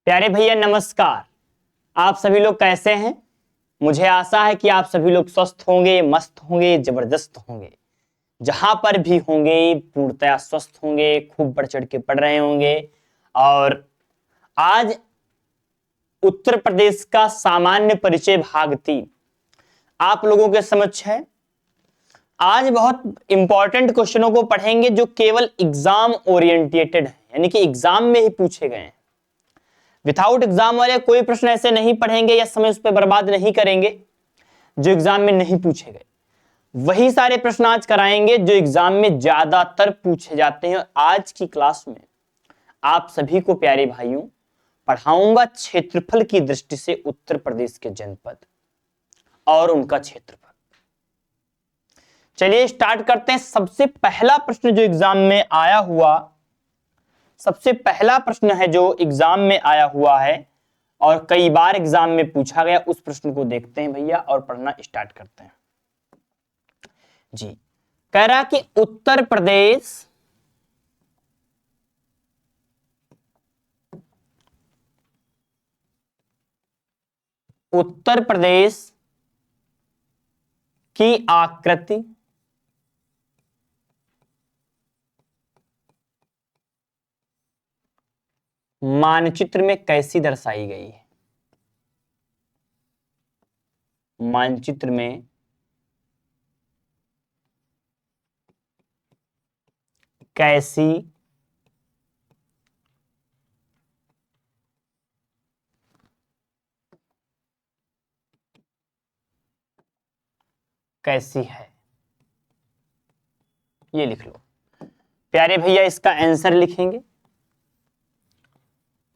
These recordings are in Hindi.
प्यारे भैया नमस्कार। आप सभी लोग कैसे हैं? मुझे आशा है कि आप सभी लोग स्वस्थ होंगे, मस्त होंगे, जबरदस्त होंगे। जहां पर भी होंगे पूर्णतया स्वस्थ होंगे, खूब बढ़ चढ़ के पढ़ रहे होंगे। और आज उत्तर प्रदेश का सामान्य परिचय भाग 3 आप लोगों के समक्ष है। आज बहुत इंपॉर्टेंट क्वेश्चनों को पढ़ेंगे जो केवल एग्जाम ओरिएंटेटेड है, यानी कि एग्जाम में ही पूछे गए हैं। विदाउट एग्जाम वाले कोई प्रश्न ऐसे नहीं पढ़ेंगे या समय उस पर बर्बाद नहीं करेंगे जो एग्जाम में नहीं पूछे गए। वही सारे प्रश्न आज कराएंगे जो एग्जाम में ज्यादातर पूछे जाते हैं। आज की क्लास में आप सभी को प्यारे भाइयों पढ़ाऊंगा क्षेत्रफल की दृष्टि से उत्तर प्रदेश के जनपद और उनका क्षेत्रफल। चलिए स्टार्ट करते हैं। सबसे पहला प्रश्न जो एग्जाम में आया हुआ सबसे पहला प्रश्न है जो एग्जाम में आया हुआ है और कई बार एग्जाम में पूछा गया, उस प्रश्न को देखते हैं भैया और पढ़ना स्टार्ट करते हैं जी। कह रहा कि उत्तर प्रदेश की आकृति मानचित्र में कैसी दर्शाई गई है? मानचित्र में कैसी कैसी है, ये लिख लो प्यारे भैया। इसका आंसर लिखेंगे,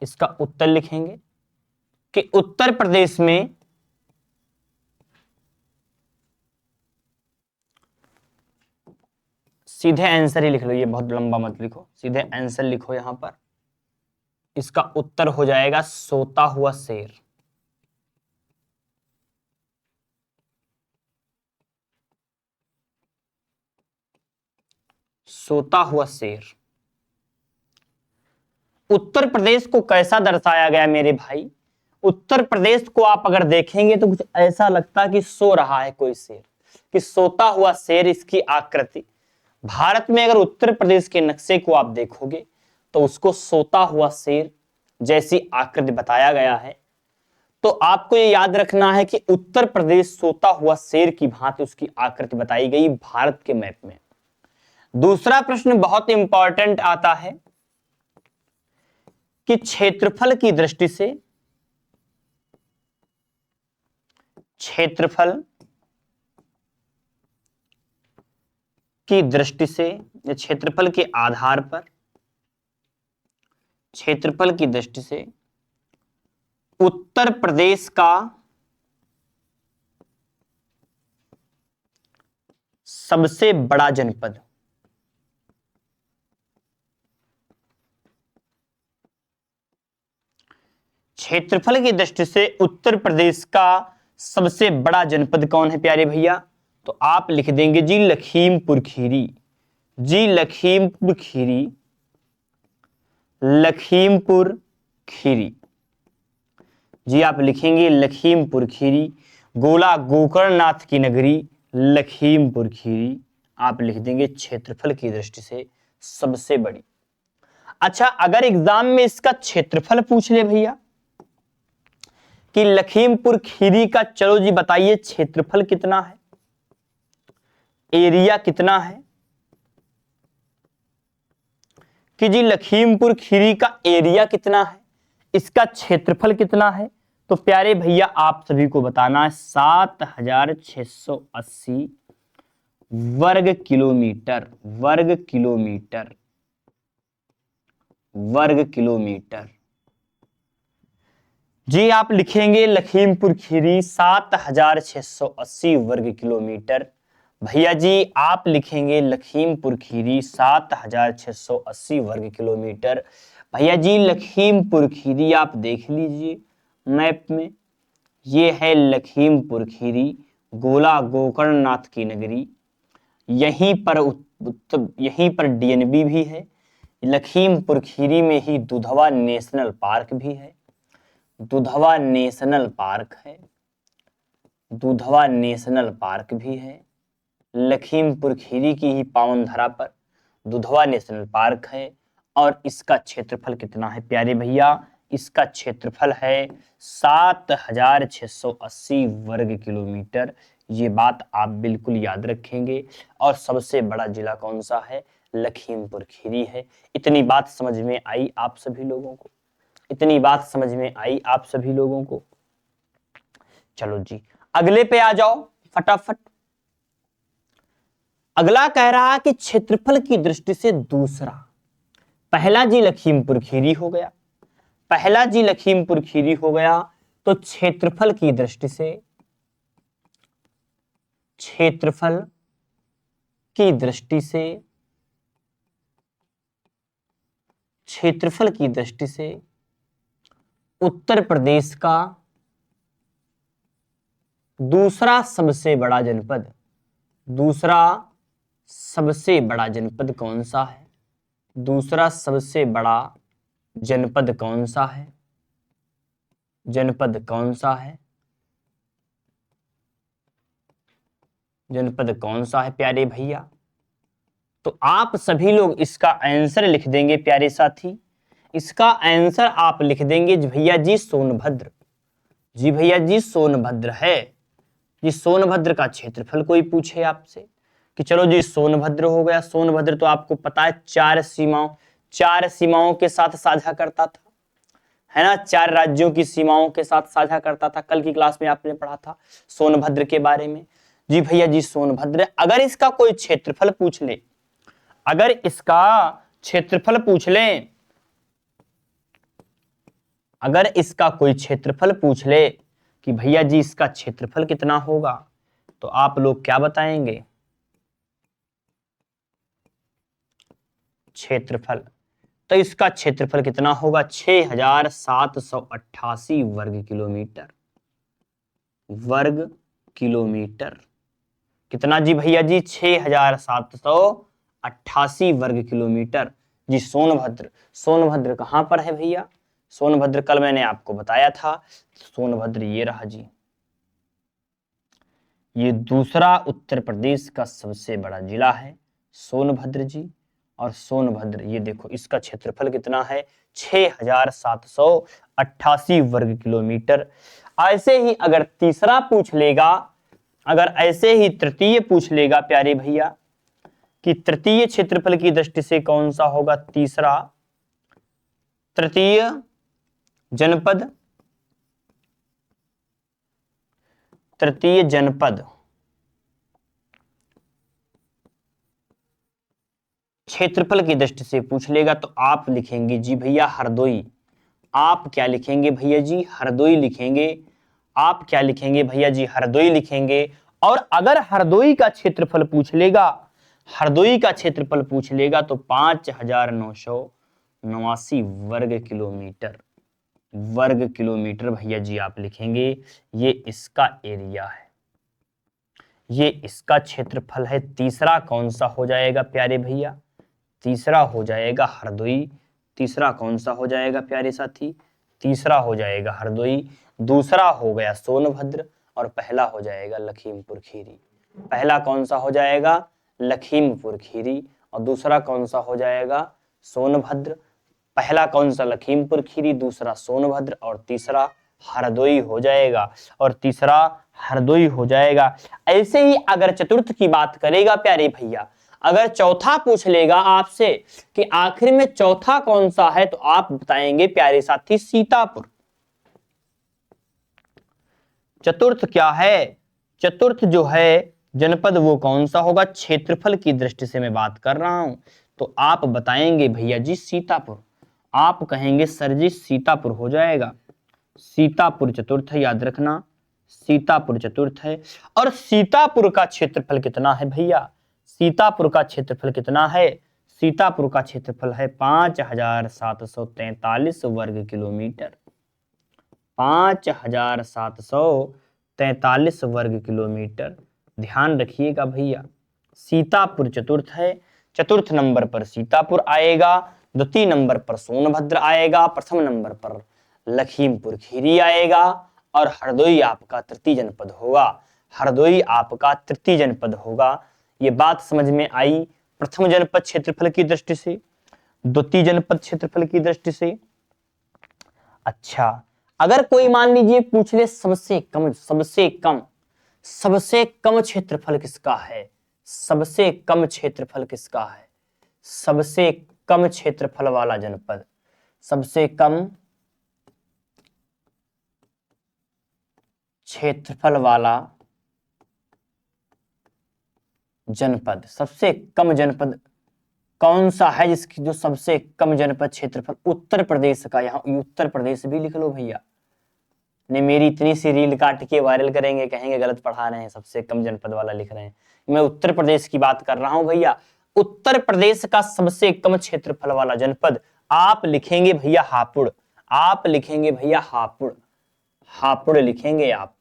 इसका उत्तर लिखेंगे कि उत्तर प्रदेश में सीधे आंसर ही लिख लो, ये बहुत लंबा मत लिखो, सीधे आंसर लिखो यहां पर। इसका उत्तर हो जाएगा सोता हुआ शेर। सोता हुआ शेर। उत्तर प्रदेश को कैसा दर्शाया गया मेरे भाई? उत्तर प्रदेश को आप अगर देखेंगे तो कुछ ऐसा लगता कि सो रहा है कोई शेर, कि सोता हुआ शेर इसकी आकृति। भारत में अगर उत्तर प्रदेश के नक्शे को आप देखोगे तो उसको सोता हुआ शेर जैसी आकृति बताया गया है। तो आपको ये याद रखना है कि उत्तर प्रदेश सोता हुआ शेर की भांति उसकी आकृति बताई गई भारत के मैप में। दूसरा प्रश्न बहुत इंपॉर्टेंट आता है कि क्षेत्रफल की दृष्टि से या क्षेत्रफल के आधार पर क्षेत्रफल की दृष्टि से उत्तर प्रदेश का सबसे बड़ा जनपद क्षेत्रफल की दृष्टि से उत्तर प्रदेश का सबसे बड़ा जनपद कौन है प्यारे भैया? तो आप लिख देंगे जी लखीमपुर खीरी। जी लखीमपुर खीरी, लखीमपुर खीरी जी आप लिखेंगे लखीमपुर खीरी। गोला गोकर्णनाथ की नगरी लखीमपुर खीरी आप लिख देंगे क्षेत्रफल की दृष्टि से सबसे बड़ी। अच्छा, अगर एग्जाम में इसका क्षेत्रफल पूछ ले भैया कि लखीमपुर खीरी का, चलो जी बताइए क्षेत्रफल कितना है, एरिया कितना है, कि जी लखीमपुर खीरी का एरिया कितना है, इसका क्षेत्रफल कितना है, तो प्यारे भैया आप सभी को बताना है 7680 वर्ग किलोमीटर। वर्ग किलोमीटर, वर्ग किलोमीटर जी आप लिखेंगे लखीमपुर खीरी 7680 वर्ग किलोमीटर। भैया जी आप लिखेंगे लखीमपुर खीरी 7680 वर्ग किलोमीटर। भैया जी लखीमपुर खीरी आप देख लीजिए मैप में, ये है लखीमपुर खीरी, गोला गोकर्णनाथ की नगरी। यहीं पर डीएनबी भी है। लखीमपुर खीरी में ही दुधवा नेशनल पार्क भी है। दुधवा नेशनल पार्क है, दुधवा नेशनल पार्क भी है। लखीमपुर खीरी की ही पावन धरा पर दुधवा नेशनल पार्क है और इसका क्षेत्रफल कितना है प्यारे भैया? इसका क्षेत्रफल है 7680 वर्ग किलोमीटर। ये बात आप बिल्कुल याद रखेंगे। और सबसे बड़ा जिला कौन सा है? लखीमपुर खीरी है। इतनी बात समझ में आई आप सभी लोगों को? इतनी बात समझ में आई आप सभी लोगों को? चलो जी अगले पे आ जाओ फटाफट। अगला कह रहा कि क्षेत्रफल की दृष्टि से दूसरा, पहला जी लखीमपुर खीरी हो गया, पहला जी लखीमपुर खीरी हो गया, तो क्षेत्रफल की दृष्टि से, क्षेत्रफल की दृष्टि से, क्षेत्रफल की दृष्टि से उत्तर प्रदेश का दूसरा सबसे बड़ा जनपद, दूसरा सबसे बड़ा जनपद कौन सा है? दूसरा सबसे बड़ा जनपद कौन सा है? जनपद कौन सा है? जनपद कौन सा है प्यारे भैया? तो आप सभी लोग इसका आंसर लिख देंगे प्यारे साथी। इसका आंसर आप लिख देंगे भैया जी सोनभद्र। जी भैया जी सोनभद्र है। जी सोनभद्र का क्षेत्रफल कोई पूछे आपसे कि चलो जी सोनभद्र हो गया। सोनभद्र तो आपको पता है चार सीमाओं के साथ साझा करता था, है ना? चार राज्यों की सीमाओं के साथ साझा करता था। कल की क्लास में आपने पढ़ा था सोनभद्र के बारे में। जी भैया जी सोनभद्र। अगर इसका कोई क्षेत्रफल पूछ ले, अगर इसका क्षेत्रफल पूछ ले, अगर इसका कोई क्षेत्रफल पूछ ले कि भैया जी इसका क्षेत्रफल कितना होगा, तो आप लोग क्या बताएंगे? क्षेत्रफल, तो इसका क्षेत्रफल कितना होगा? 6788 वर्ग किलोमीटर। वर्ग किलोमीटर कितना जी भैया जी? 6788 वर्ग किलोमीटर। जी सोनभद्र। सोनभद्र कहां पर है भैया? सोनभद्र कल मैंने आपको बताया था। सोनभद्र ये रहा जी, ये दूसरा उत्तर प्रदेश का सबसे बड़ा जिला है सोनभद्र जी। और सोनभद्र ये देखो इसका क्षेत्रफल कितना है? 6788 वर्ग किलोमीटर। ऐसे ही अगर तीसरा पूछ लेगा, अगर ऐसे ही तृतीय पूछ लेगा प्यारे भैया कि तृतीय क्षेत्रफल की दृष्टि से कौन सा होगा? तीसरा, तृतीय जनपद, तृतीय जनपद क्षेत्रफल की दृष्टि से पूछ लेगा तो आप लिखेंगे जी भैया हरदोई। आप क्या लिखेंगे भैया जी? हरदोई लिखेंगे। आप क्या लिखेंगे भैया जी? हरदोई लिखेंगे। और अगर हरदोई का क्षेत्रफल पूछ लेगा, हरदोई का क्षेत्रफल पूछ लेगा तो 5989 वर्ग किलोमीटर। वर्ग किलोमीटर भैया जी आप लिखेंगे। ये इसका एरिया है, ये इसका क्षेत्रफल है। तीसरा कौन सा हो जाएगा प्यारे भैया? तीसरा हो जाएगा हरदोई। तीसरा कौन सा हो जाएगा प्यारे साथी? तीसरा हो जाएगा हरदोई। दूसरा हो गया सोनभद्र और पहला हो जाएगा लखीमपुर खीरी। पहला कौन सा हो जाएगा? लखीमपुर खीरी। और दूसरा कौन सा हो जाएगा? सोनभद्र। पहला कौन सा? लखीमपुर खीरी, दूसरा सोनभद्र और तीसरा हरदोई हो जाएगा। और तीसरा हरदोई हो जाएगा। ऐसे ही अगर चतुर्थ की बात करेगा प्यारे भैया, अगर चौथा पूछ लेगा आपसे कि आखिर में चौथा कौन सा है, तो आप बताएंगे प्यारे साथी सीतापुर। चतुर्थ क्या है? चतुर्थ जो है जनपद वो कौन सा होगा? क्षेत्रफल की दृष्टि से मैं बात कर रहा हूं, तो आप बताएंगे भैया जी सीतापुर। आप कहेंगे सर जी सीतापुर हो जाएगा। सीतापुर चतुर्थ है, याद रखना सीतापुर चतुर्थ है। और सीतापुर का क्षेत्रफल कितना है भैया? सीतापुर का क्षेत्रफल कितना है? सीतापुर का क्षेत्रफल है 5743 वर्ग किलोमीटर। 5743 वर्ग किलोमीटर। ध्यान रखिएगा भैया, सीतापुर चतुर्थ है। चतुर्थ नंबर पर सीतापुर आएगा, द्वितीय नंबर पर सोनभद्र आएगा, प्रथम नंबर पर लखीमपुर खीरी आएगा और हरदोई आपका तृतीय जनपद होगा। हरदोई आपका तृतीय जनपद होगा। ये बात समझ में आई प्रथम जनपद क्षेत्रफल की दृष्टि से, द्वितीय जनपद क्षेत्रफल की दृष्टि से। अच्छा, अगर कोई मान लीजिए पूछ ले सबसे कम क्षेत्रफल किसका है, सबसे कम क्षेत्रफल किसका है, सबसे कम क्षेत्रफल वाला जनपद, सबसे कम क्षेत्रफल वाला जनपद, सबसे कम जनपद कौन सा है जिसकी जो सबसे कम जनपद क्षेत्रफल, उत्तर प्रदेश का। यहां उत्तर प्रदेश भी लिख लो भैया, ने मेरी इतनी सी रील काट के वायरल करेंगे, कहेंगे गलत पढ़ा रहे हैं, सबसे कम जनपद वाला लिख रहे हैं। मैं उत्तर प्रदेश की बात कर रहा हूं भैया। उत्तर प्रदेश का सबसे कम क्षेत्रफल वाला जनपद आप लिखेंगे भैया हापुड़, आप लिखेंगे भैया हापुड़, हापुड़ लिखेंगे आप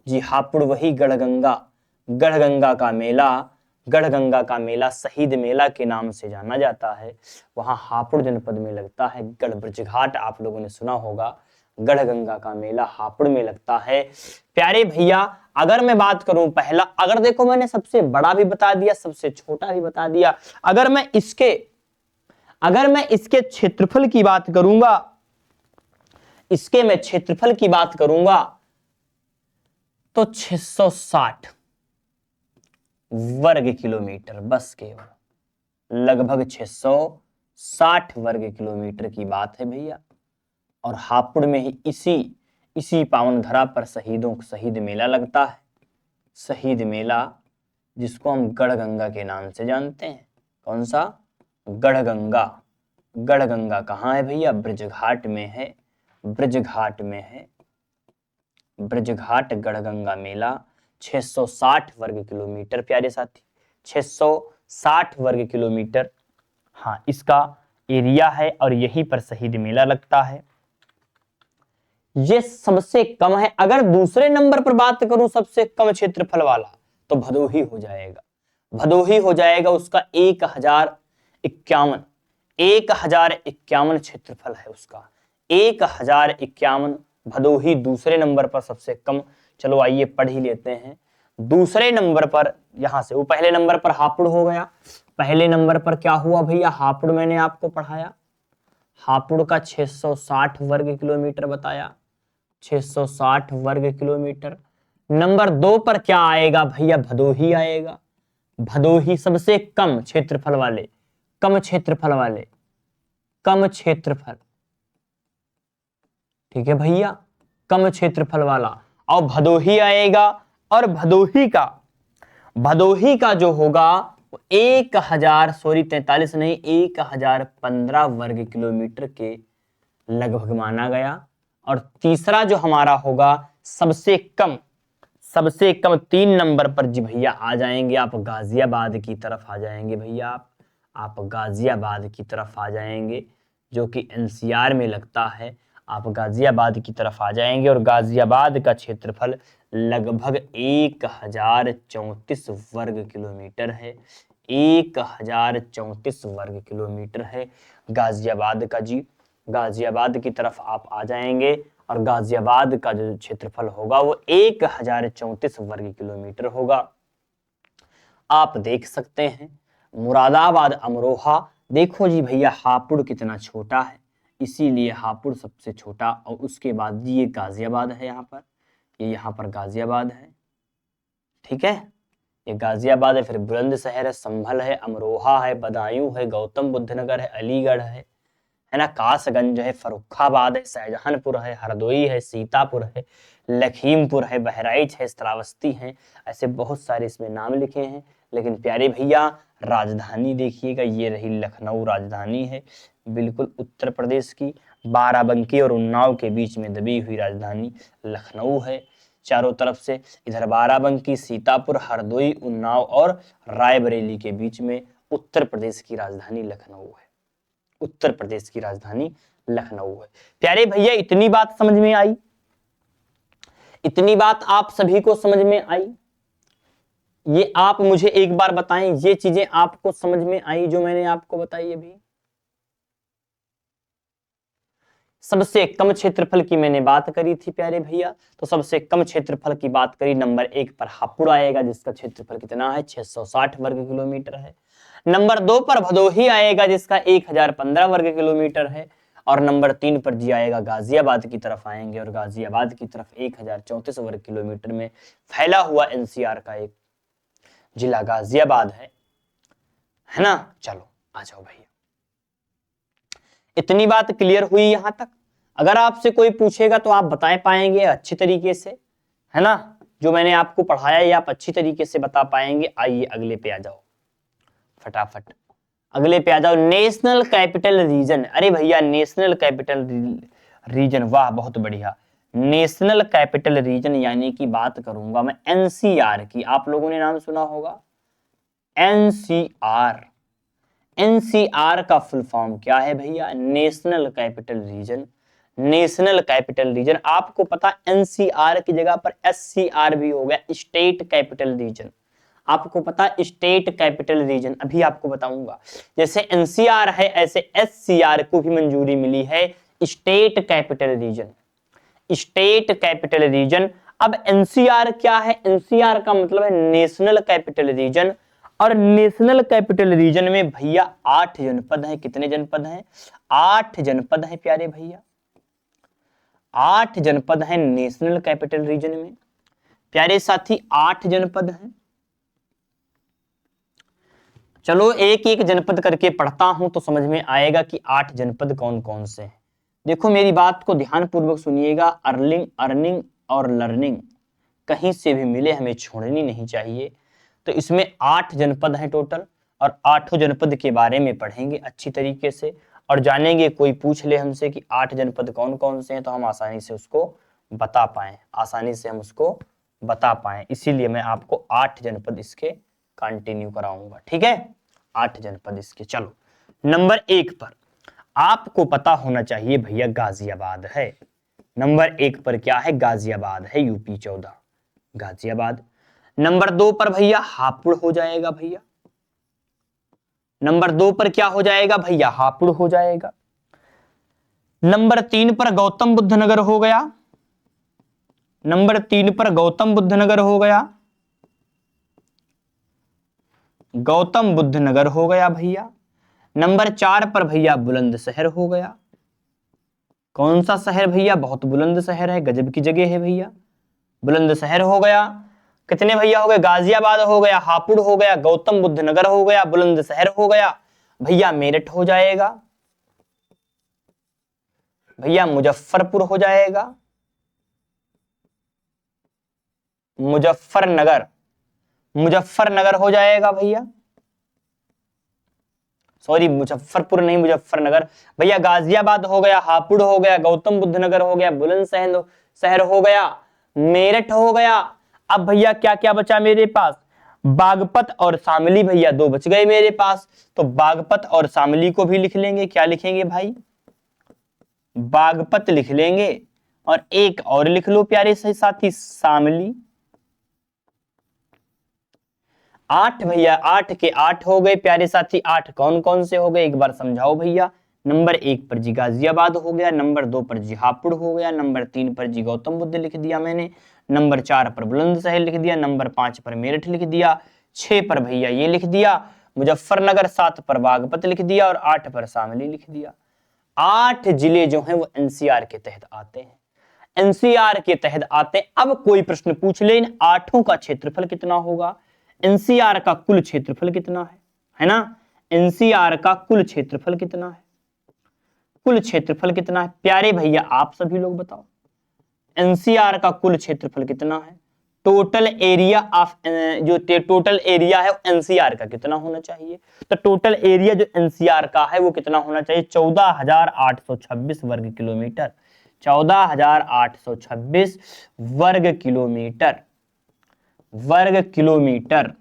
जी। हापुड़ वही गढ़गंगा, गढ़गंगा का मेला, गढ़गंगा का मेला शहीद मेला के नाम से जाना जाता है, वहां हापुड़ जनपद में लगता है। गढ़ ब्रज घाट आप लोगों ने सुना होगा, गढ़गंगा का मेला हापुड़ में लगता है। प्यारे भैया अगर मैं बात करूं पहला, अगर देखो मैंने सबसे बड़ा भी बता दिया, सबसे छोटा भी बता दिया, अगर मैं इसके क्षेत्रफल की बात करूंगा, इसके मैं क्षेत्रफल की बात करूंगा तो 660 वर्ग किलोमीटर, बस केवल लगभग 660 वर्ग किलोमीटर की बात है भैया। और हापुड़ में ही इसी पावन धरा पर शहीद मेला लगता है, शहीद मेला जिसको हम गढ़गंगा के नाम से जानते हैं। कौन सा? गढ़गंगा। गढ़गंगा कहाँ है भैया? ब्रजघाट में है, ब्रजघाट में है, ब्रजघाट गढ़गंगा मेला। 660 वर्ग किलोमीटर प्यारे साथी, 660 वर्ग किलोमीटर हाँ इसका एरिया है और यहीं पर शहीद मेला लगता है। ये सबसे कम है। अगर दूसरे नंबर पर बात करूं सबसे कम क्षेत्रफल वाला तो भदोही हो जाएगा, भदोही हो जाएगा। उसका 1051 क्षेत्रफल है उसका, 1051। भदोही दूसरे नंबर पर सबसे कम। चलो आइए पढ़ ही लेते हैं। दूसरे नंबर पर यहां से, वो पहले नंबर पर हापुड़ हो गया, पहले नंबर पर क्या हुआ भैया? हापुड़ मैंने आपको पढ़ाया, हापुड़ का 660 वर्ग किलोमीटर बताया, 660 वर्ग किलोमीटर। नंबर 2 पर क्या आएगा भैया? भदोही आएगा। भदोही सबसे कम क्षेत्रफल वाले, कम क्षेत्रफल वाले, कम क्षेत्रफल, ठीक है भैया, कम क्षेत्रफल वाला। और भदोही आएगा। और भदोही का जो होगा 43 नहीं, 1015 वर्ग किलोमीटर के लगभग माना गया। और तीसरा जो हमारा होगा सबसे कम 3 नंबर पर जी भैया आ जाएंगे आप गाजियाबाद की तरफ आ जाएंगे भैया, आप गाजियाबाद की तरफ आ जाएंगे, जो कि एनसीआर में लगता है। आप गाजियाबाद की तरफ आ जाएंगे और गाजियाबाद का क्षेत्रफल लगभग 1034 वर्ग किलोमीटर है, 1034 वर्ग किलोमीटर है गाजियाबाद का जी। गाजियाबाद की तरफ आप आ जाएंगे और गाजियाबाद का जो क्षेत्रफल होगा वो 1034 वर्ग किलोमीटर होगा। आप देख सकते हैं मुरादाबाद, अमरोहा। देखो जी भैया हापुड़ कितना छोटा है, इसीलिए हापुड़ सबसे छोटा। और उसके बाद ये गाजियाबाद है, यहाँ पर ये यहाँ पर गाजियाबाद है, ठीक है, ये गाजियाबाद है। फिर बुलंदशहर है, संभल है, अमरोहा है, बदायूं है, गौतम बुद्ध नगर है, अलीगढ़ है ना, कासगंज है, फर्रुखाबाद है, शाहजहानपुर है, हरदोई है, सीतापुर है, लखीमपुर है, बहराइच है, श्रावस्ती है। ऐसे बहुत सारे इसमें नाम लिखे हैं। लेकिन प्यारे भैया राजधानी देखिएगा, ये रही लखनऊ राजधानी है, बिल्कुल उत्तर प्रदेश की। बाराबंकी और उन्नाव के बीच में दबी हुई राजधानी लखनऊ है चारों तरफ से। इधर बाराबंकी, सीतापुर, हरदोई, उन्नाव और रायबरेली के बीच में उत्तर प्रदेश की राजधानी लखनऊ है, उत्तर प्रदेश की राजधानी लखनऊ है। प्यारे भैया इतनी बात समझ में आई, इतनी बात आप सभी को समझ में आई? ये आप मुझे एक बार बताएं, ये चीजें आपको समझ में आई जो मैंने आपको बताई अभी? सबसे कम क्षेत्रफल की मैंने बात करी थी प्यारे भैया, तो सबसे कम क्षेत्रफल की बात करी, नंबर 1 पर हापुड़ आएगा जिसका क्षेत्रफल कितना है 660 वर्ग किलोमीटर है। नंबर 2 पर भदोही आएगा जिसका 1015 वर्ग किलोमीटर है। और नंबर 3 पर जी आएगा गाजियाबाद की तरफ आएंगे, और गाजियाबाद की तरफ 1034 वर्ग किलोमीटर में फैला हुआ एनसीआर का एक जिला गाजियाबाद है ना। चलो आ जाओ भैया, इतनी बात क्लियर हुई यहां तक। अगर आपसे कोई पूछेगा तो आप बता पाएंगे अच्छी तरीके से, है ना। जो मैंने आपको पढ़ाया ये आप अच्छी तरीके से बता पाएंगे। आइए अगले पे आ जाओ फटाफट, अगले पे आ जाओ। नेशनल कैपिटल रीजन, अरे भैया नेशनल कैपिटल रीजन, वाह बहुत बढ़िया। नेशनल कैपिटल रीजन यानी कि बात करूंगा मैं एनसीआर की। आप लोगों ने नाम सुना होगा एनसीआर। एनसीआर का फुल फॉर्म क्या है भैया? National capital reason. National capital reason, आपको पता एनसीआर की जगह पर एससीआर भी हो गया, स्टेट कैपिटल रीजन। आपको पता स्टेट कैपिटल रीजन, अभी आपको बताऊंगा। जैसे एनसीआर है ऐसे एससीआर को भी मंजूरी मिली है state capital region. State capital reason. अब एनसीआर क्या है? एनसीआर का मतलब है नेशनल कैपिटल रीजन। और नेशनल कैपिटल रीजन में भैया 8 जनपद हैं। कितने जनपद हैं? 8 जनपद हैं प्यारे भैया, 8 जनपद हैं नेशनल कैपिटल रीजन में। प्यारे साथी 8 जनपद हैं। चलो एक एक जनपद करके पढ़ता हूं तो समझ में आएगा कि 8 जनपद कौन कौन से हैं। देखो मेरी बात को ध्यान पूर्वक सुनिएगा। अर्निंग और लर्निंग कहीं से भी मिले हमें छोड़नी नहीं चाहिए। तो इसमें 8 जनपद हैं टोटल, और 8 जनपद के बारे में पढ़ेंगे अच्छी तरीके से और जानेंगे। कोई पूछ ले हमसे कि 8 जनपद कौन कौन से हैं तो हम आसानी से उसको बता पाएं, आसानी से हम उसको बता पाएं। इसीलिए मैं आपको 8 जनपद इसके कंटिन्यू कराऊंगा, ठीक है। 8 जनपद इसके। चलो नंबर 1 पर आपको पता होना चाहिए भैया गाजियाबाद है। नंबर 1 पर क्या है? गाजियाबाद है, यूपी 14 गाजियाबाद। नंबर 2 पर भैया हापुड़ हो जाएगा भैया। नंबर 2 पर क्या हो जाएगा भैया? हापुड़ हो जाएगा। नंबर 3 पर गौतम बुद्ध नगर हो गया। नंबर 3 पर गौतम बुद्ध नगर हो गया। गौतम बुद्ध नगर हो गया भैया। नंबर 4 पर भैया बुलंदशहर हो गया। कौन सा शहर भैया? बहुत बुलंद शहर है, गजब की जगह है भैया। बुलंदशहर हो गया। कितने भैया हो गए? गाजियाबाद हो गया, हापुड़ हो गया, गौतम बुद्ध नगर हो गया, बुलंदशहर हो गया। भैया मेरठ हो जाएगा, भैया मुजफ्फरपुर हो जाएगा, मुजफ्फरनगर, मुजफ्फरनगर हो जाएगा भैया। सॉरी मुजफ्फरपुर नहीं, मुजफ्फरनगर। भैया गाजियाबाद हो गया, हापुड़ हो गया, गौतम बुद्ध नगर हो गया, बुलंदशहर हो गया, मेरठ हो गया। अब भैया क्या क्या बचा मेरे पास? बागपत और शामली भैया 2 बच गए मेरे पास। तो बागपत और शामली को भी लिख लेंगे। क्या लिखेंगे भाई? बागपत लिख लेंगे, और एक और लिख लो प्यारे से साथी, शामली। 8 भैया, 8 के 8 हो गए प्यारे साथी। 8 कौन कौन से हो गए एक बार समझाओ भैया। नंबर 1 पर जी गाजियाबाद हो गया, नंबर 2 पर जी हापुड़ हो गया, नंबर 3 पर जी गौतम बुद्ध लिख दिया मैंने, नंबर 4 पर बुलंदशहर लिख दिया, नंबर 5 पर मेरठ लिख दिया, 6 पर भैया ये लिख दिया मुजफ्फरनगर, 7 पर बागपत लिख दिया, और 8 पर शामली लिख दिया। 8 जिले जो हैं वो एनसीआर के तहत आते हैं, एनसीआर के तहत आते हैं। अब कोई प्रश्न पूछ ले इन 8 का क्षेत्रफल कितना होगा? एनसीआर का कुल क्षेत्रफल कितना है ना? एनसीआर का कुल क्षेत्रफल कितना है? कुल क्षेत्रफल कितना है प्यारे भैया? आप सभी लोग बताओ, एनसीआर का कुल क्षेत्रफल कितना है? टोटल एरिया ऑफ जो टोटल एरिया है एनसीआर का कितना होना चाहिए? तो टोटल एरिया जो एनसीआर का है वो कितना होना चाहिए? 14,826 वर्ग किलोमीटर। 14,826 वर्ग किलोमीटर, वर्ग किलोमीटर,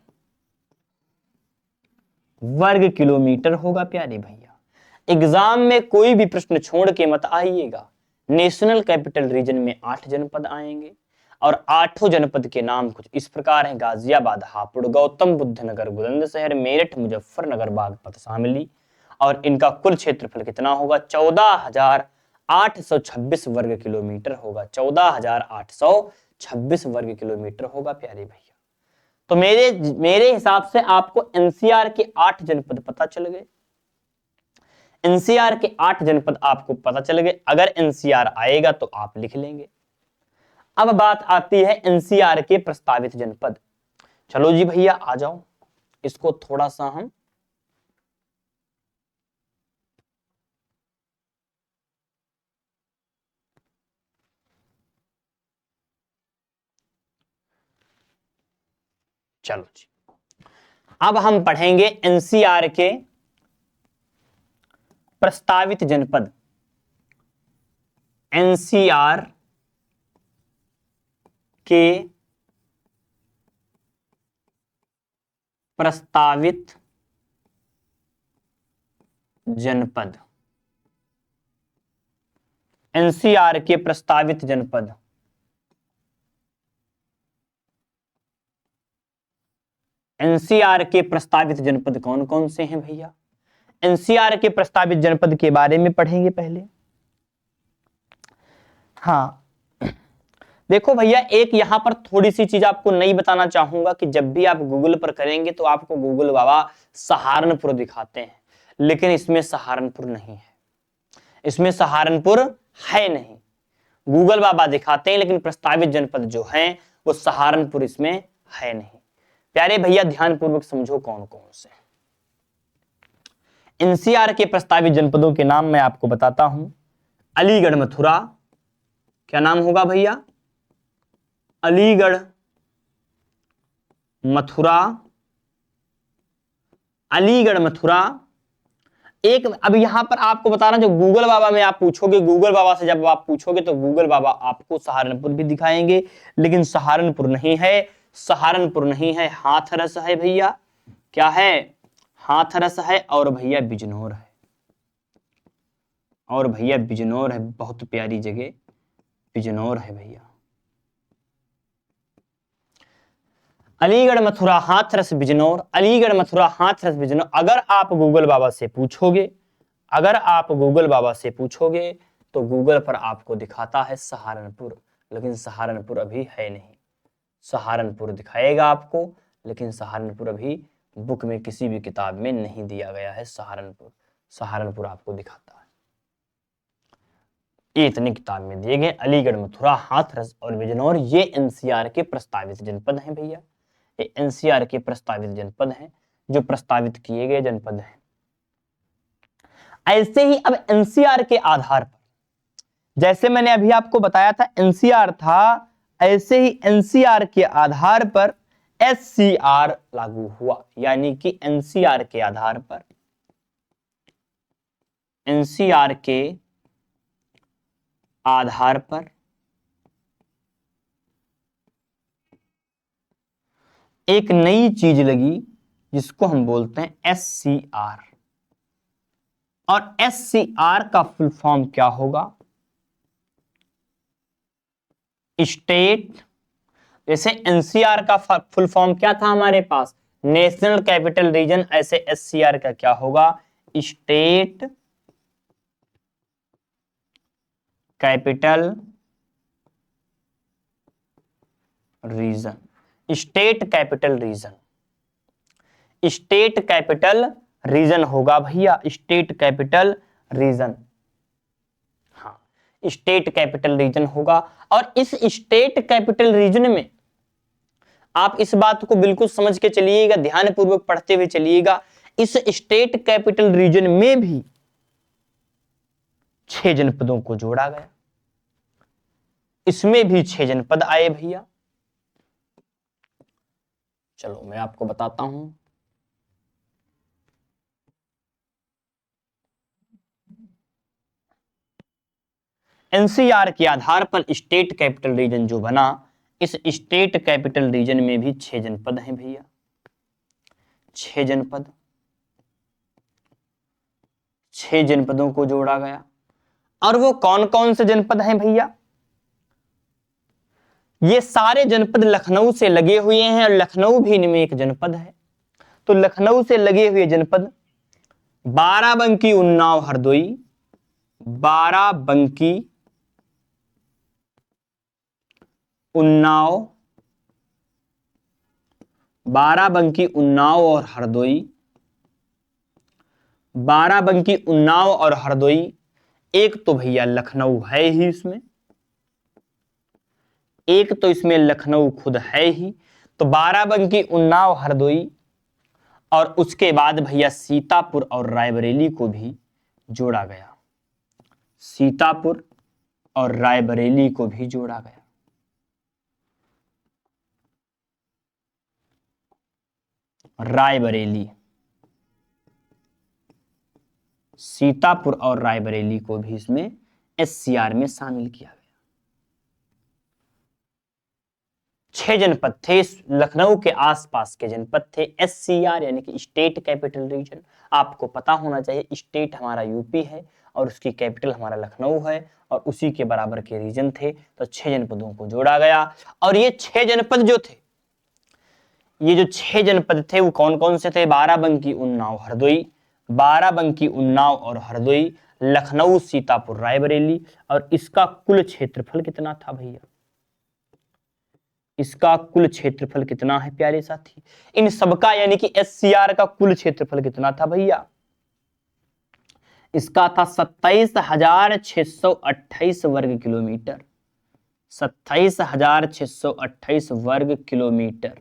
वर्ग किलोमीटर होगा प्यारे भैया। एग्जाम में कोई भी प्रश्न छोड़ के मत आइएगा। नेशनल कैपिटल रीजन में 8 जनपद आएंगे, और 8 जनपद के नाम कुछ इस प्रकार हैं: गाजियाबाद, हापुड़, गौतम बुद्ध नगर, बुलंदशहर, मेरठ, मुजफ्फरनगर, बागपत, शामली। और इनका कुल क्षेत्रफल कितना होगा? 14,826 14,826 वर्ग किलोमीटर होगा। 14,826 वर्ग किलोमीटर होगा प्यारे भैया। तो मेरे हिसाब से आपको एनसीआर के 8 जनपद पता चल गए। एनसीआर के 8 जनपद आपको पता चल गए। अगर एनसीआर आएगा तो आप लिख लेंगे। अब बात आती है एनसीआर के प्रस्तावित जनपद। चलो जी भैया आ जाओ, इसको थोड़ा सा हम चलो जी, अब हम पढ़ेंगे एनसीआर के प्रस्तावित जनपद। एनसीआर के प्रस्तावित जनपद। एनसीआर के प्रस्तावित जनपद। एनसीआर के प्रस्तावित जनपद कौन कौन से हैं भैया? एनसीआर के प्रस्तावित जनपद के बारे में पढ़ेंगे पहले। हाँ देखो भैया, एक यहां पर थोड़ी सी चीज आपको नहीं बताना चाहूंगा कि जब भी आप गूगल पर करेंगे तो आपको गूगल बाबा सहारनपुर दिखाते हैं, लेकिन इसमें सहारनपुर नहीं है। इसमें सहारनपुर है नहीं। गूगल बाबा दिखाते हैं लेकिन प्रस्तावित जनपद जो हैं वो सहारनपुर इसमें है नहीं। प्यारे भैया ध्यानपूर्वक समझो कौन कौन से। एनसीआर के प्रस्तावित जनपदों के नाम मैं आपको बताता हूं। अलीगढ़ मथुरा, क्या नाम होगा भैया? अलीगढ़ मथुरा। अलीगढ़ मथुरा एक। अब यहां पर आपको बताना, जो गूगल बाबा में आप पूछोगे, गूगल बाबा से जब आप पूछोगे तो गूगल बाबा आपको सहारनपुर भी दिखाएंगे, लेकिन सहारनपुर नहीं है। सहारनपुर नहीं है, हाथरस है भैया। क्या है? हाथरस है। और भैया बिजनौर है। और भैया बिजनौर है, बहुत प्यारी जगह बिजनौर है भैया। अलीगढ़ मथुरा हाथरस बिजनौर, अलीगढ़ मथुरा हाथरस बिजनौर। अगर आप गूगल बाबा से पूछोगे, अगर आप गूगल बाबा से पूछोगे तो गूगल पर आपको दिखाता है सहारनपुर, लेकिन सहारनपुर अभी है नहीं। सहारनपुर दिखाएगा आपको, लेकिन सहारनपुर अभी बुक में किसी भी किताब में नहीं दिया गया है। सहारनपुर, सहारनपुर आपको दिखाता है। ये इतनी किताब में दिए गए। अलीगढ़ मथुरा हाथरस और बिजनौर ये एनसीआर के प्रस्तावित जनपद हैं भैया। ये एनसीआर के प्रस्तावित जनपद हैं, जो प्रस्तावित किए गए जनपद हैं। ऐसे ही अब एनसीआर के आधार पर, जैसे मैंने अभी आपको बताया था एनसीआर था, ऐसे ही एनसीआर के आधार पर एससीआर लागू हुआ। यानी कि एनसीआर के आधार पर, एनसीआर के आधार पर एक नई चीज लगी जिसको हम बोलते हैं एससीआर। और एससीआर का फुल फॉर्म क्या होगा? स्टेट। जैसे एनसीआर का फुल फॉर्म क्या था हमारे पास? National capital region. ऐसे एससीआर का क्या होगा? State capital region. State capital region. State capital region होगा भैया, स्टेट कैपिटल रीजन। हाँ, स्टेट कैपिटल रीजन होगा। और इस स्टेट कैपिटल रीजन में आप इस बात को बिल्कुल समझ के चलिएगा, ध्यानपूर्वक पढ़ते हुए चलिएगा। इस स्टेट कैपिटल रीजन में भी 6 जनपदों को जोड़ा गया। इसमें भी 6 जनपद आए भैया। चलो मैं आपको बताता हूं। एनसीआर के आधार पर स्टेट कैपिटल रीजन जो बना, इस स्टेट कैपिटल रीजन में भी 6 जनपद हैं भैया। 6 जनपद, 6 जनपदों को जोड़ा गया। और वो कौन कौन से जनपद हैं भैया? ये सारे जनपद लखनऊ से लगे हुए हैं, और लखनऊ भी इनमें एक जनपद है। तो लखनऊ से लगे हुए जनपद बाराबंकी, उन्नाव, हरदोई, बाराबंकी, उन्नाव, बाराबंकी, उन्नाव और हरदोई, बाराबंकी, उन्नाव और हरदोई। एक तो भैया लखनऊ है ही इसमें, एक तो इसमें लखनऊ खुद है ही, तो बाराबंकी, उन्नाव, हरदोई और उसके बाद भैया सीतापुर और रायबरेली को भी जोड़ा गया, सीतापुर और रायबरेली को भी जोड़ा गया। रायबरेली, सीतापुर और रायबरेली को भी इसमें एससीआर में शामिल किया गया। 6 जनपद थे, लखनऊ के आसपास के जनपद थे। एससीआर यानी कि स्टेट कैपिटल रीजन, आपको पता होना चाहिए स्टेट हमारा यूपी है और उसकी कैपिटल हमारा लखनऊ है और उसी के बराबर के रीजन थे, तो 6 जनपदों को जोड़ा गया। और ये 6 जनपद जो थे, ये जो 6 जनपद थे वो कौन कौन से थे? बाराबंकी, उन्नाव, हरदोई, बाराबंकी, उन्नाव और हरदोई, लखनऊ, सीतापुर, रायबरेली। और इसका कुल क्षेत्रफल कितना था भैया? इसका कुल क्षेत्रफल कितना है प्यारे साथी? इन सबका यानी कि एससीआर का कुल क्षेत्रफल कितना था भैया? इसका था 27,628 वर्ग किलोमीटर, 27,628 वर्ग किलोमीटर,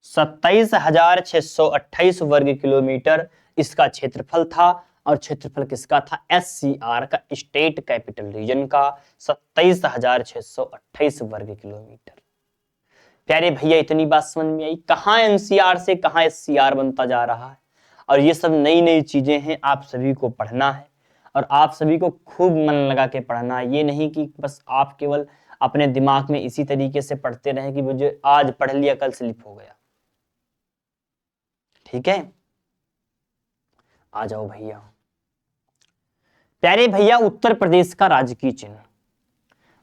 27,628 वर्ग किलोमीटर इसका क्षेत्रफल था। और क्षेत्रफल किसका था? एससीआर का, स्टेट कैपिटल रीजन का, 27,628 वर्ग किलोमीटर। प्यारे भैया इतनी बात समझ में आई? कहां एनसीआर से कहां एससीआर बनता जा रहा है। और ये सब नई नई चीजें हैं, आप सभी को पढ़ना है और आप सभी को खूब मन लगा के पढ़ना है। ये नहीं कि बस आप केवल अपने दिमाग में इसी तरीके से पढ़ते रहें कि मुझे आज पढ़ लिया कल स्लिप हो गया। ठीक है, आ जाओ भैया। प्यारे भैया उत्तर प्रदेश का राजकीय चिन्ह,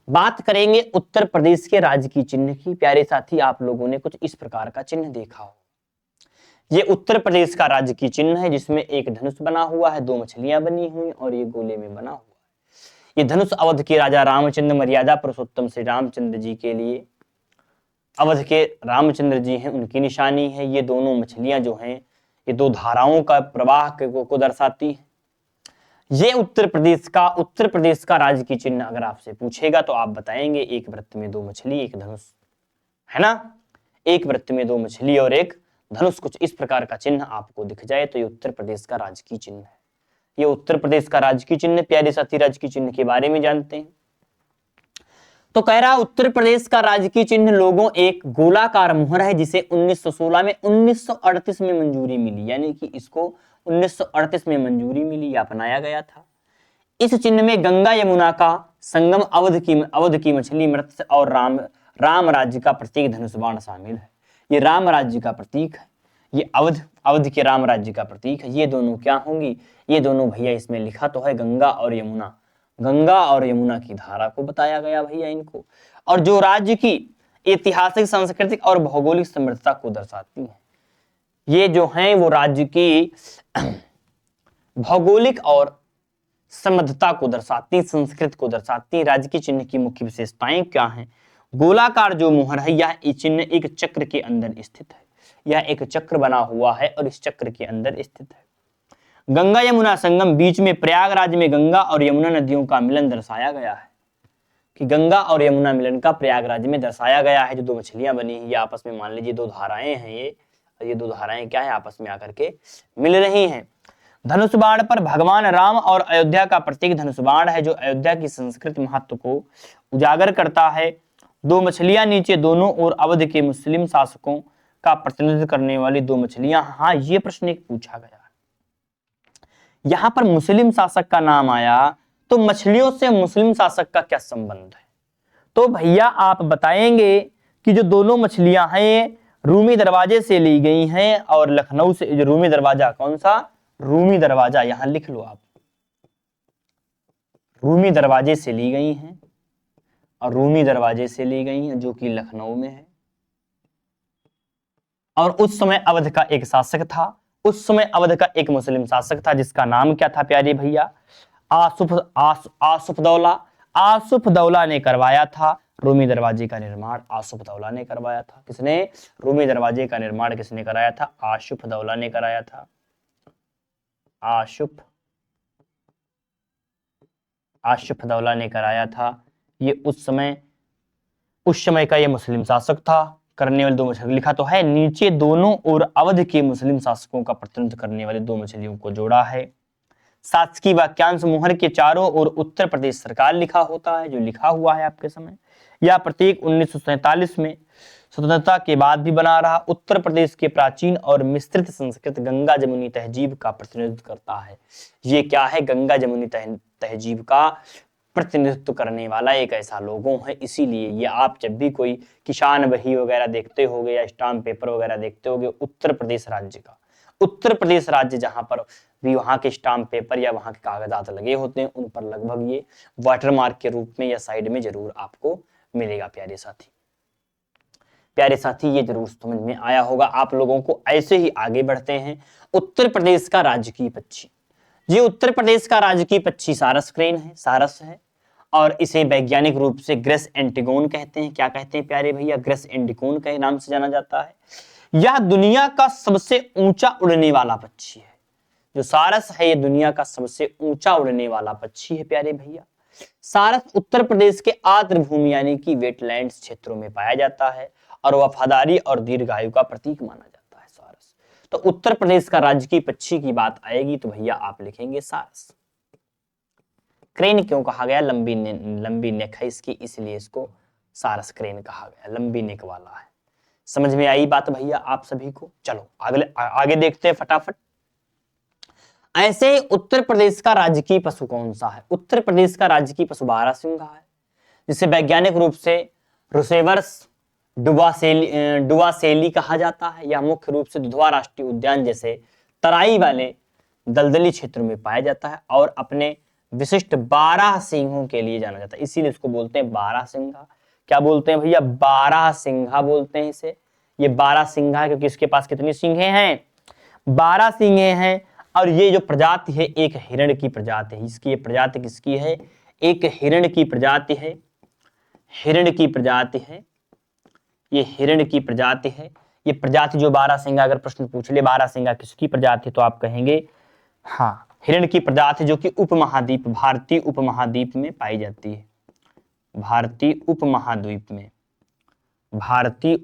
बात करेंगे उत्तर प्रदेश के राजकीय चिन्ह की। प्यारे साथी आप लोगों ने कुछ इस प्रकार का चिन्ह देखा हो। ये उत्तर प्रदेश का राजकीय चिन्ह है जिसमें एक धनुष बना हुआ है, 2 मछलियां बनी हुई और ये गोले में बना हुआ है। ये धनुष अवध के राजा रामचंद्र मर्यादा पुरुषोत्तम श्री रामचंद्र जी के लिए, अवध के रामचंद्र जी हैं उनकी निशानी है। ये दोनों मछलियां जो हैं ये 2 धाराओं का प्रवाह को दर्शाती है। ये उत्तर प्रदेश का राजकीय चिन्ह अगर आपसे पूछेगा तो आप बताएंगे एक वृत्त में 2 मछली, एक धनुष, है ना? एक वृत्त में 2 मछली और एक धनुष, कुछ इस प्रकार का चिन्ह आपको दिख जाए तो ये उत्तर प्रदेश का राजकीय चिन्ह है। ये उत्तर प्रदेश का राजकीय चिन्ह। प्यारे साथी राजकीय चिन्ह के बारे में जानते हैं तो कह रहा उत्तर प्रदेश का राजकीय चिन्ह लोगों एक गोलाकार मुहर है जिसे 1916 में 1938 में मंजूरी मिली, यानी कि इसको 1938 में मंजूरी मिली या अपनाया गया था। इस चिन्ह में गंगा यमुना का संगम, अवध की मछली, मत्स्य और राम राज्य का प्रतीक धनुष बाण शामिल है। ये राम राज्य का प्रतीक है, ये अवध के राम राज्य का प्रतीक है। ये दोनों क्या होंगी? ये दोनों भैया इसमें लिखा तो है गंगा और यमुना, गंगा और यमुना की धारा को बताया गया भैया इनको, और जो राज्य की ऐतिहासिक, सांस्कृतिक और भौगोलिक समृद्धता को दर्शाती हैं। ये जो हैं वो राज्य की भौगोलिक और समृद्धता को दर्शाती, संस्कृति को दर्शाती। राज्य की चिन्ह की मुख्य विशेषताएं क्या हैं? गोलाकार जो मुहर है यह चिन्ह एक चक्र के अंदर स्थित है, यह एक चक्र बना हुआ है और इस चक्र के अंदर स्थित है। गंगा यमुना संगम, बीच में प्रयागराज में गंगा और यमुना नदियों का मिलन दर्शाया गया है, कि गंगा और यमुना मिलन का प्रयागराज में दर्शाया गया है। जो 2 मछलियां बनी हैं ये आपस में, मान लीजिए 2 धाराएं हैं, ये 2 धाराएं क्या है? आपस में आकर के मिल रही हैं। धनुष बाण पर भगवान राम और अयोध्या का प्रतीक धनुष बाण है जो अयोध्या की संस्कृति महत्व को उजागर करता है। 2 मछलियां नीचे दोनों ओर अवध के मुस्लिम शासकों का प्रतिनिधित्व करने वाली 2 मछलियां। हाँ, ये प्रश्न एक पूछा गया, यहां पर मुस्लिम शासक का नाम आया तो मछलियों से मुस्लिम शासक का क्या संबंध है? तो भैया आप बताएंगे कि जो दोनों मछलियां हैं रूमी दरवाजे से ली गई हैं और लखनऊ से। जो रूमी दरवाजा कौन सा? रूमी दरवाजा, यहां लिख लो आप, रूमी दरवाजे से ली गई हैं और रूमी दरवाजे से ली गई हैं जो कि लखनऊ में है। और उस समय अवध का एक शासक था उस समय अवध का एक मुस्लिम शासक था जिसका नाम क्या था प्यारे भैया? आसुफदौला। आसुफदौला ने करवाया था रूमी दरवाजे का निर्माण। आसुफदौला ने करवाया था। किसने? रूमी दरवाजे का निर्माण किसने कराया था? आसुफदौला ने कराया था। आसुफदौला ने कराया था। ये उस समय का ये मुस्लिम शासक था। करने वाले दो मछली लिखा तो है नीचे, दोनों और अवध के मुस्लिम शासकों का प्रतिनिधित्व करने वाले दो मछलियों को जोड़ा है। शासकीय वाक्यांश मुहर के चारों ओर उत्तर प्रदेश सरकार लिखा होता है, जो लिखा हुआ है आपके समय। यह प्रतीक 1947 में स्वतंत्रता के बाद भी बना रहा। उत्तर प्रदेश के प्राचीन और मिश्रित संस्कृत गंगा जमुनी तहजीब का प्रतिनिधित्व करता है। ये क्या है? गंगा जमुनी तहजीब का प्रतिनिधित्व करने वाला एक ऐसा लोगो है। इसीलिए ये आप जब भी कोई किसान बही वगैरह देखते होगे या स्टाम्प पेपर वगैरह देखते होगे उत्तर प्रदेश राज्य का, उत्तर प्रदेश राज्य जहां पर भी वहां के स्टाम्प पेपर या वहां के कागजात लगे होते हैं उन पर लगभग ये वाटरमार्क के रूप में या साइड में जरूर आपको मिलेगा। प्यारे साथी, प्यारे साथी, ये जरूर समझ में आया होगा आप लोगों को। ऐसे ही आगे बढ़ते हैं। उत्तर प्रदेश का राजकीय पक्षी, जी उत्तर प्रदेश का राजकीय पक्षी सारस क्रेन है, सारस है। और इसे वैज्ञानिक रूप से ग्रेस एंटिगोन कहते हैं। क्या कहते हैं प्यारे भैया? ग्रेस एंटिगोन के नाम से जाना जाता है। यह दुनिया का सबसे ऊंचा उड़ने वाला पक्षी है। जो सारस है ये दुनिया का सबसे ऊंचा उड़ने वाला पक्षी है प्यारे भैया। सारस उत्तर प्रदेश के आर्द्र भूमि यानी कि वेटलैंड्स क्षेत्रों में पाया जाता है और वफादारी और दीर्घायु का प्रतीक माना जाता है सारस। तो उत्तर प्रदेश का राजकीय पक्षी की बात आएगी तो भैया आप लिखेंगे सारस। क्रेन क्यों कहा गया? लंबी नेक है इसकी, इसलिए इसको सारस क्रेन कहा गया, लंबी नेक वाला है। समझ में आई बात भैया आप सभी को? चलो आगे देखते हैं फटाफट। ऐसे उत्तर प्रदेश का राजकीय पशु कौन सा है? उत्तर प्रदेश का राजकीय पशु बारहसिंघा है, जिसे वैज्ञानिक रूप से रोसेवर्स डुआसेली कहा जाता है। यह मुख्य रूप से दुधवा राष्ट्रीय उद्यान जैसे तराई वाले दलदली क्षेत्र में पाया जाता है और अपने विशिष्ट 12 सिंहों के लिए जाना जाता है, इसीलिए इसको बोलते हैं बारहसिंघा। क्या बोलते हैं भैया? बारहसिंघा बोलते हैं इसे। ये बारहसिंघा है क्योंकि इसके पास कितनी सिंहें हैं? 12 सिंहें हैं। और ये जो प्रजाति है एक हिरण की प्रजाति है। इसकी ये प्रजाति किसकी है? एक हिरण की प्रजाति है। हिरण की प्रजाति है, ये हिरण की प्रजाति है। ये प्रजाति जो बारहसिंघा, अगर प्रश्न पूछ ले बारहसिंघा किसकी प्रजाति तो आप कहेंगे हाँ हिरण की प्रजाति, जो कि उपमहाद्वीप भारतीय उपमहाद्वीप में पाई जाती है। भारतीय उपमहाद्वीप में, भारतीय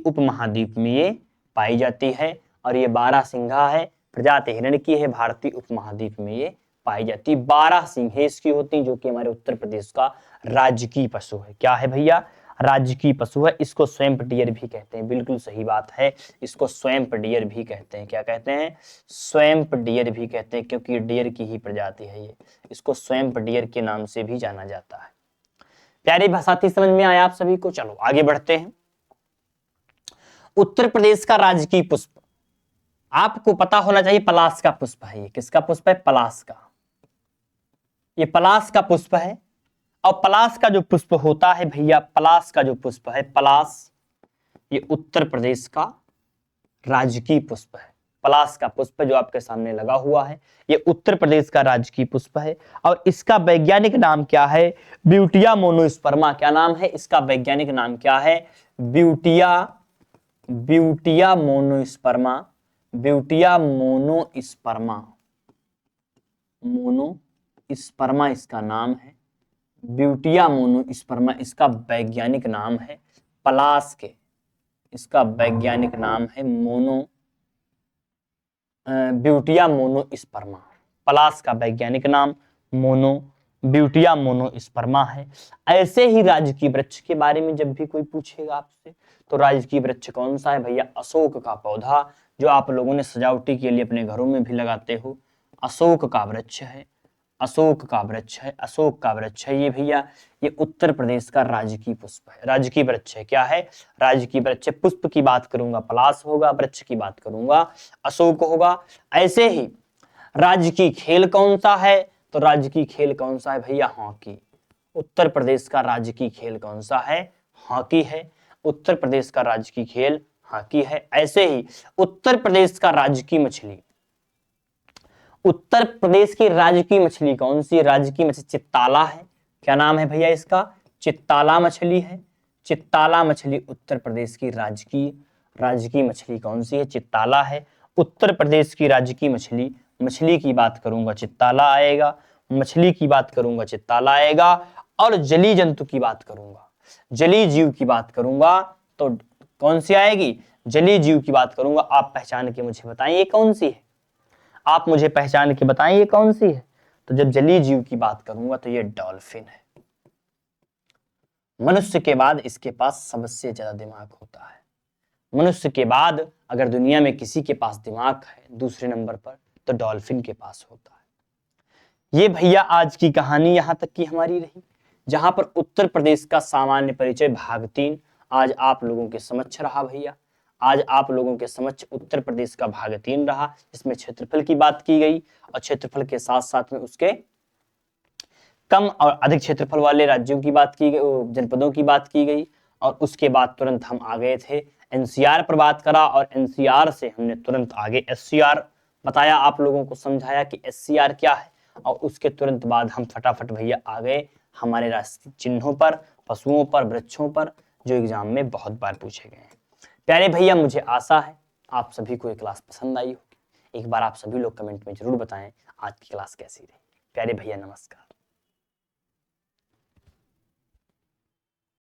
उपमहाद्वीप में ये पाई जाती है। और ये बारहसिंघा है, प्रजाति हिरण की है, भारतीय उपमहाद्वीप में ये पाई जाती है। 12 सिंहें इसकी होती हैं, जो कि हमारे उत्तर प्रदेश का राजकीय पशु है। क्या है भैया? राजकीय पशु है। इसको स्वैम्प डियर भी कहते हैं। बिल्कुल सही बात है, इसको स्वैम्प डियर भी कहते हैं। क्या कहते हैं? स्वैम्प डियर भी कहते हैं, क्योंकि डियर की ही प्रजाति है ये। इसको स्वैम्प डियर के नाम से भी जाना जाता है। प्यारे साथी, समझ में आया आप सभी को? चलो आगे बढ़ते हैं। उत्तर प्रदेश का राजकीय पुष्प आपको पता होना चाहिए, पलाश का पुष्प है। ये किसका पुष्प है? पलाश का। ये पलाश का पुष्प है। और पलाश का जो पुष्प होता है भैया, पलाश का जो पुष्प है, पलाश, ये उत्तर प्रदेश का राजकीय पुष्प है। पलाश का पुष्प जो आपके सामने लगा हुआ है, ये उत्तर प्रदेश का राजकीय पुष्प है। और इसका वैज्ञानिक नाम क्या है? Butea monosperma. क्या नाम है इसका? वैज्ञानिक नाम क्या है? Butea monosperma. Butea monosperma, monosperma इसका नाम है। ब्यूटिया मोनोस्पर्मा इसका वैज्ञानिक नाम है। पलाश के इसका वैज्ञानिक नाम है ब्यूटिया मोनोस्पर्मा। पलाश का वैज्ञानिक नाम ब्यूटिया मोनोस्पर्मा है। ऐसे ही राजकीय वृक्ष के बारे में जब भी कोई पूछेगा आपसे, तो राजकीय वृक्ष कौन सा है भैया? अशोक का पौधा, जो आप लोगों ने सजावटी के लिए अपने घरों में भी लगाते हो। अशोक का वृक्ष है, अशोक का वृक्ष है, अशोक का वृक्ष है ये भैया। ये उत्तर प्रदेश का राजकीय पुष्प है, राजकीय वृक्ष है। क्या है? राजकीय वृक्ष। पुष्प की बात करूंगा पलाश होगा, वृक्ष की बात करूंगा अशोक होगा। ऐसे ही राजकीय खेल कौन सा है? तो राजकीय खेल कौन सा है भैया? हॉकी। उत्तर प्रदेश का राजकीय खेल कौन सा है? हॉकी है। उत्तर प्रदेश का राजकीय खेल हाँ की है। ऐसे ही उत्तर प्रदेश का राजकीय मछली, उत्तर प्रदेश की राजकीय मछली कौन सी? राजकीय मछली चित्ताला है। क्या नाम है भैया इसका? चित्ताला मछली है। चित्ताला मछली उत्तर प्रदेश की राजकीय राजकीय मछली कौन सी है? चित्ताला है। उत्तर प्रदेश की राजकीय मछली, मछली की बात करूंगा चित्ताला आएगा, मछली की बात करूंगा चित्ताला आएगा। और जली जंतु की बात करूंगा, जली जीव की बात करूंगा तो कौन सी आएगी? जली जीव की बात करूंगा। आप पहचान के मुझे बताएं ये कौन सी है, आप मुझे पहचान के बताएं ये कौन सी है। तो जब जलीय जीव की बात करूंगा तो ये डॉल्फिन है। मनुष्य के बाद इसके पास सबसे ज्यादा दिमाग होता है। मनुष्य के बाद अगर दुनिया में किसी के पास दिमाग है दूसरे नंबर पर तो डॉल्फिन के पास होता है। ये भैया आज की कहानी यहां तक की हमारी रही, जहां पर उत्तर प्रदेश का सामान्य परिचय भाग 3 आज आप लोगों के समक्ष रहा भैया। आज आप लोगों के समक्ष उत्तर प्रदेश का भाग 3 रहा, जिसमें क्षेत्रफल की बात की गई और क्षेत्रफल के साथ साथ में उसके कम और अधिक क्षेत्रफल वाले राज्यों की बात की गई, जनपदों की बात की गई। और उसके बाद तुरंत हम आ गए थे एनसीआर पर बात करा, और एनसीआर से हमने तुरंत आगे एससीआर बताया, आप लोगों को समझाया कि एससीआर क्या है। और उसके तुरंत बाद हम फटाफट भैया आ गए हमारे राष्ट्रीय चिन्हों पर, पशुओं पर, वृक्षों पर, जो एग्जाम में बहुत बार पूछे गए हैं। प्यारे भैया मुझे आशा है आप सभी को ये क्लास पसंद आई होगी। एक बार आप सभी लोग कमेंट में जरूर बताएं आज की क्लास कैसी रही। प्यारे भैया नमस्कार।